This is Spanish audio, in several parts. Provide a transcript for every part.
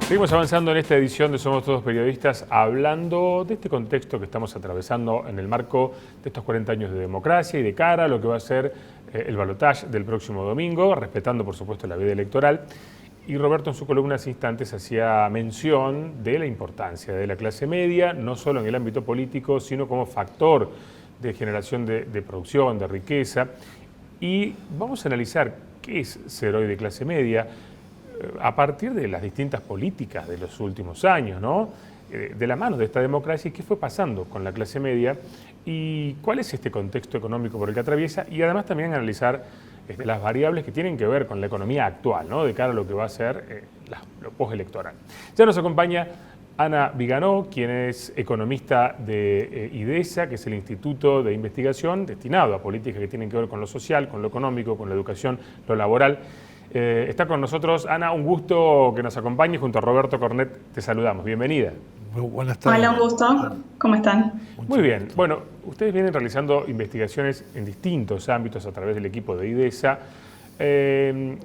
Seguimos avanzando en esta edición de Somos Todos Periodistas, hablando de este contexto que estamos atravesando en el marco de estos 40 años de democracia y de cara a lo que va a ser el balotaje del próximo domingo, respetando por supuesto la veda electoral. Y Roberto en su columna hace instantes hacía mención de la importancia de la clase media, no solo en el ámbito político, sino como factor de generación de producción, de riqueza. Y vamos a analizar qué es ser hoy de clase media, a partir de las distintas políticas de los últimos años, ¿no? De la mano de esta democracia y qué fue pasando con la clase media y cuál es este contexto económico por el que atraviesa, y además también analizar las variables que tienen que ver con la economía actual, ¿no? De cara a lo que va a ser lo postelectoral. Ya nos acompaña Ana Viganó, quien es economista de IDESA, que es el Instituto de Investigación destinado a políticas que tienen que ver con lo social, con lo económico, con la educación, lo laboral. Está con nosotros Ana, un gusto que nos acompañe. Junto a Roberto Cornet te saludamos. Bienvenida. Muy buenas tardes. Hola, un gusto. ¿Cómo están? Muy bien. Bueno, ustedes vienen realizando investigaciones en distintos ámbitos a través del equipo de IDESA.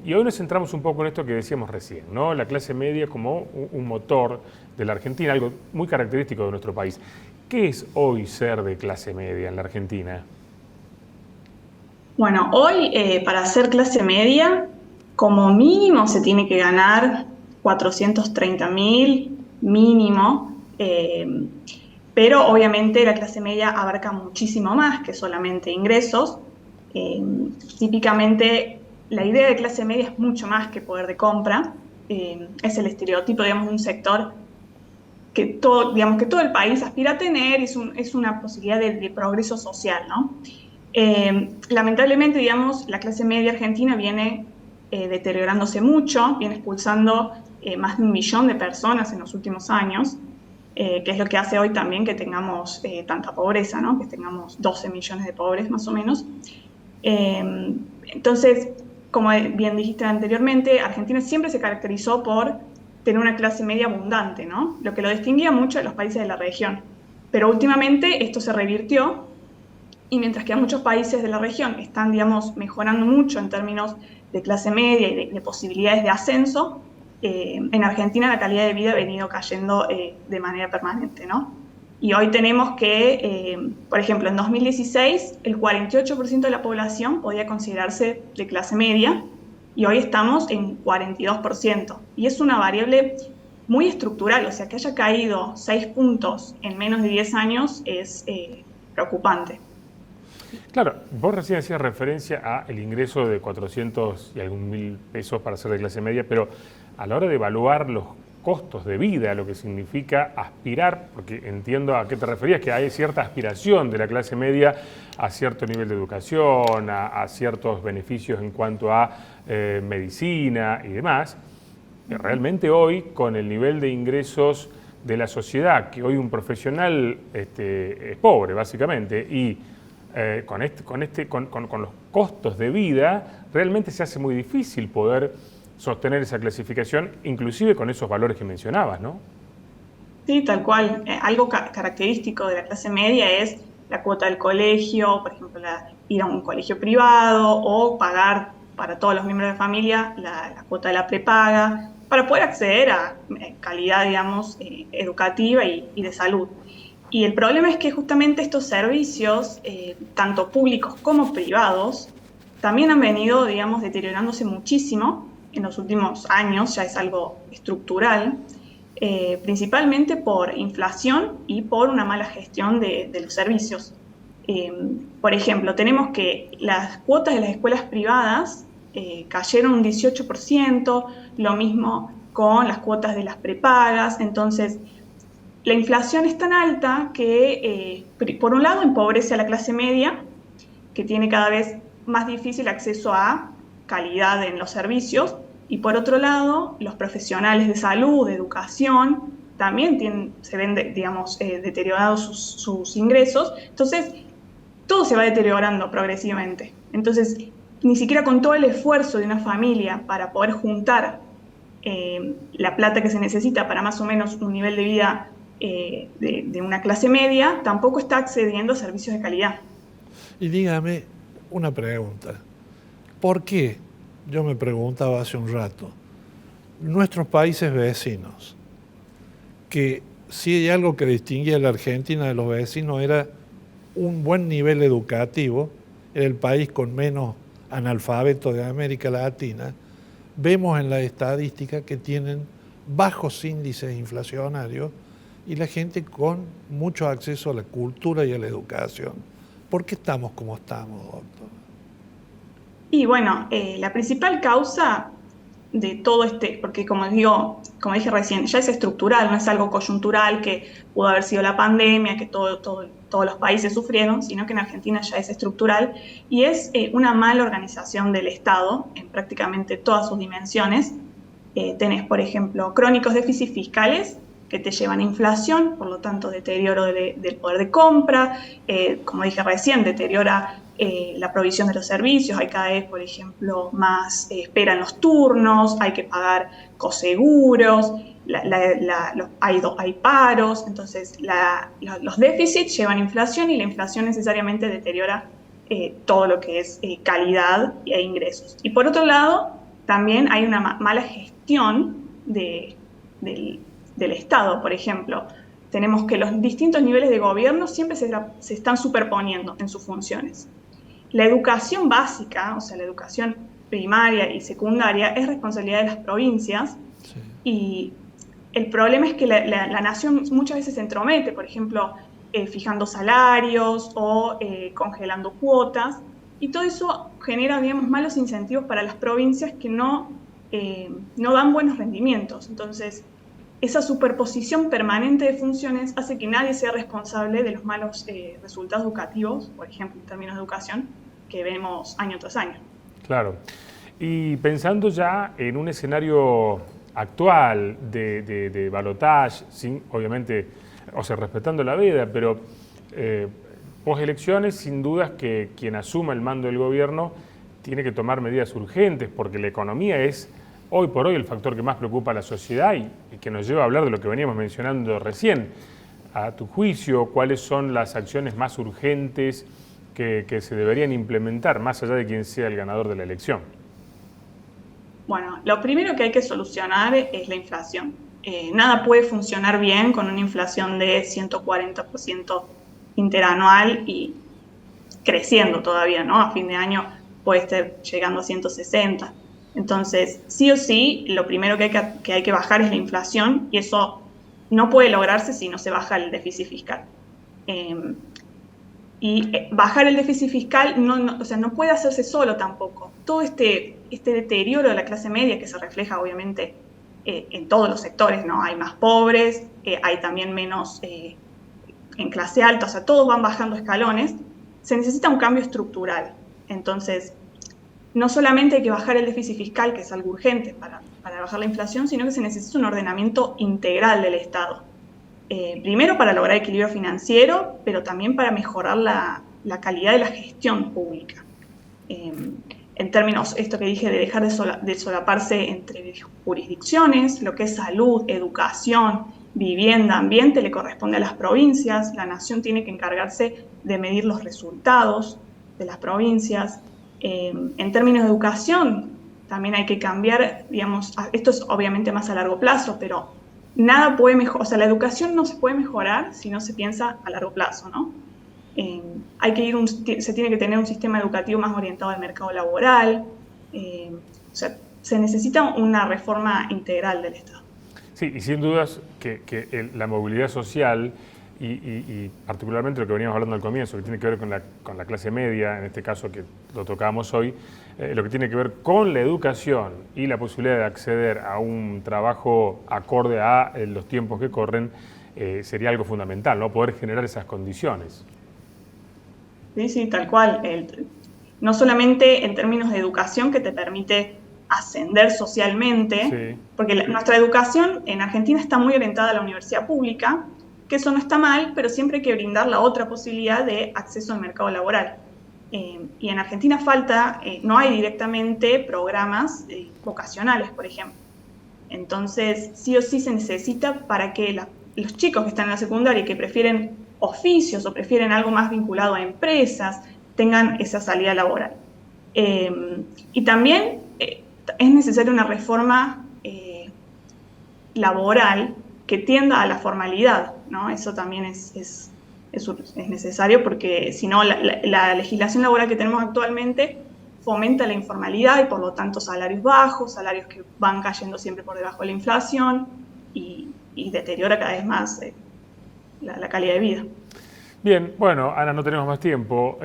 Y hoy nos centramos un poco en esto que decíamos recién, ¿no? La clase media como un motor de la Argentina, algo muy característico de nuestro país. ¿Qué es hoy ser de clase media en la Argentina? Bueno, hoy para ser clase media, como mínimo se tiene que ganar 430.000 mínimo, pero obviamente la clase media abarca muchísimo más que solamente ingresos. Típicamente la idea de clase media es mucho más que poder de compra. Es el estereotipo, digamos, de un sector que todo el país aspira a tener, es una posibilidad de progreso social, ¿no? Lamentablemente, digamos, la clase media argentina viene deteriorándose mucho, viene expulsando más de 1 millón de personas en los últimos años, que es lo que hace hoy también que tengamos tanta pobreza, ¿no? Que tengamos 12 millones de pobres más o menos. Entonces, como bien dijiste anteriormente, Argentina siempre se caracterizó por tener una clase media abundante, ¿no? Lo que lo distinguía mucho de los países de la región. Pero últimamente esto se revirtió, y mientras que muchos países de la región están, digamos, mejorando mucho en términos de clase media y de posibilidades de ascenso, en Argentina la calidad de vida ha venido cayendo de manera permanente, ¿no? Y hoy tenemos que, por ejemplo, en 2016 el 48% de la población podía considerarse de clase media y hoy estamos en 42%. Y es una variable muy estructural, o sea, que haya caído 6 puntos en menos de 10 años es preocupante. Claro, vos recién hacías referencia al ingreso de 400 y algún mil pesos para ser de clase media, pero a la hora de evaluar los costos de vida, lo que significa aspirar, porque entiendo a qué te referías, que hay cierta aspiración de la clase media a cierto nivel de educación, a ciertos beneficios en cuanto a medicina y demás. Realmente hoy, con el nivel de ingresos de la sociedad, que hoy un profesional es pobre básicamente, y con los costos de vida, realmente se hace muy difícil poder sostener esa clasificación, inclusive con esos valores que mencionabas, ¿no? Sí, tal cual. Algo característico de la clase media es la cuota del colegio, por ejemplo, ir a un colegio privado o pagar para todos los miembros de familia la cuota de la prepaga para poder acceder a calidad, digamos, educativa y de salud. Y el problema es que justamente estos servicios, tanto públicos como privados, también han venido, digamos, deteriorándose muchísimo en los últimos años, ya es algo estructural, principalmente por inflación y por una mala gestión de los servicios. Por ejemplo, tenemos que las cuotas de las escuelas privadas cayeron un 18%, lo mismo con las cuotas de las prepagas. Entonces, la inflación es tan alta que, por un lado, empobrece a la clase media, que tiene cada vez más difícil acceso a calidad en los servicios, y por otro lado, los profesionales de salud, de educación, también se ven, digamos, deteriorados sus ingresos. Entonces, todo se va deteriorando progresivamente. Entonces, ni siquiera con todo el esfuerzo de una familia para poder juntar la plata que se necesita para más o menos un nivel de vida de una clase media, tampoco está accediendo a servicios de calidad. Y dígame una pregunta. ¿Por qué? Yo me preguntaba hace un rato. nuestros países vecinos, que si hay algo que distinguía a la Argentina de los vecinos era un buen nivel educativo, era el país con menos analfabetos de América Latina, vemos en la estadística que tienen bajos índices inflacionarios y la gente con mucho acceso a la cultura y a la educación. ¿Por qué estamos como estamos, doctor? Y bueno, la principal causa de todo porque como dije recién, ya es estructural, no es algo coyuntural que pudo haber sido la pandemia, que todos los países sufrieron, sino que en Argentina ya es estructural y es una mala organización del Estado en prácticamente todas sus dimensiones. Tenés, por ejemplo, crónicos déficits fiscales que te llevan a inflación, por lo tanto deterioro del poder de compra, como dije recién, deteriora la provisión de los servicios, hay cada vez, por ejemplo, más espera en los turnos, hay que pagar coseguros, hay paros, entonces los déficits llevan a inflación y la inflación necesariamente deteriora todo lo que es calidad e ingresos. Y por otro lado, también hay una mala gestión del Estado, por ejemplo. Tenemos que los distintos niveles de gobierno siempre se están superponiendo en sus funciones. La educación básica, o sea, la educación primaria y secundaria, es responsabilidad de las provincias. Sí. Y el problema es que la nación muchas veces se entromete, por ejemplo, fijando salarios o congelando cuotas, y todo eso genera, digamos, malos incentivos para las provincias que no dan buenos rendimientos. Entonces, esa superposición permanente de funciones hace que nadie sea responsable de los malos resultados educativos, por ejemplo, en términos de educación, que vemos año tras año. Claro. Y pensando ya en un escenario actual de balotaje, sin, obviamente, o sea, respetando la veda, pero postelecciones, sin dudas que quien asuma el mando del gobierno tiene que tomar medidas urgentes, porque la economía es hoy por hoy el factor que más preocupa a la sociedad y que nos lleva a hablar de lo que veníamos mencionando recién. A tu juicio, ¿cuáles son las acciones más urgentes que se deberían implementar, más allá de quién sea el ganador de la elección? Bueno, lo primero que hay que solucionar es la inflación. Nada puede funcionar bien con una inflación de 140% interanual y creciendo todavía, ¿no? A fin de año puede estar llegando a 160. Entonces, sí o sí, lo primero que hay que bajar es la inflación y eso no puede lograrse si no se baja el déficit fiscal. Y bajar el déficit fiscal no puede hacerse solo tampoco. Todo este deterioro de la clase media que se refleja obviamente en todos los sectores, ¿no? Hay más pobres, hay también menos en clase alta, o sea, todos van bajando escalones. Se necesita un cambio estructural. Entonces, no solamente hay que bajar el déficit fiscal, que es algo urgente para bajar la inflación, sino que se necesita un ordenamiento integral del Estado. Primero para lograr equilibrio financiero, pero también para mejorar la calidad de la gestión pública. En términos, esto que dije de dejar de solaparse entre jurisdicciones, lo que es salud, educación, vivienda, ambiente, le corresponde a las provincias. La nación tiene que encargarse de medir los resultados de las provincias. En términos de educación, también hay que cambiar, digamos, esto es obviamente más a largo plazo, pero nada puede mejorar, o sea, la educación no se puede mejorar si no se piensa a largo plazo, ¿no? Se tiene que tener un sistema educativo más orientado al mercado laboral, o sea, se necesita una reforma integral del Estado. Sí, y sin dudas que la movilidad social y particularmente lo que veníamos hablando al comienzo, que tiene que ver con la clase media, en este caso que lo tocábamos hoy, lo que tiene que ver con la educación y la posibilidad de acceder a un trabajo acorde a los tiempos que corren, sería algo fundamental, ¿no? Poder generar esas condiciones. Sí, tal cual. No solamente en términos de educación que te permite ascender socialmente, sí, porque nuestra educación en Argentina está muy orientada a la universidad pública, que eso no está mal, pero siempre hay que brindar la otra posibilidad de acceso al mercado laboral. Y en Argentina no hay directamente programas vocacionales, por ejemplo. Entonces, sí o sí se necesita para que los chicos que están en la secundaria y que prefieren oficios o prefieren algo más vinculado a empresas, tengan esa salida laboral. Y también es necesaria una reforma laboral que tienda a la formalidad, ¿no? Eso también es necesario porque si no, la legislación laboral que tenemos actualmente fomenta la informalidad y por lo tanto salarios bajos, salarios que van cayendo siempre por debajo de la inflación y deteriora cada vez más la calidad de vida. Bien, bueno, Ana, no tenemos más tiempo.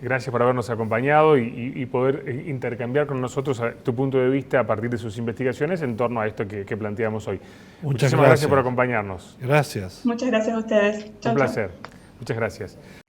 Gracias por habernos acompañado y poder intercambiar con nosotros tu punto de vista a partir de sus investigaciones en torno a esto que planteamos hoy. Muchísimas gracias por acompañarnos. Gracias. Muchas gracias a ustedes. Un placer. Muchas gracias.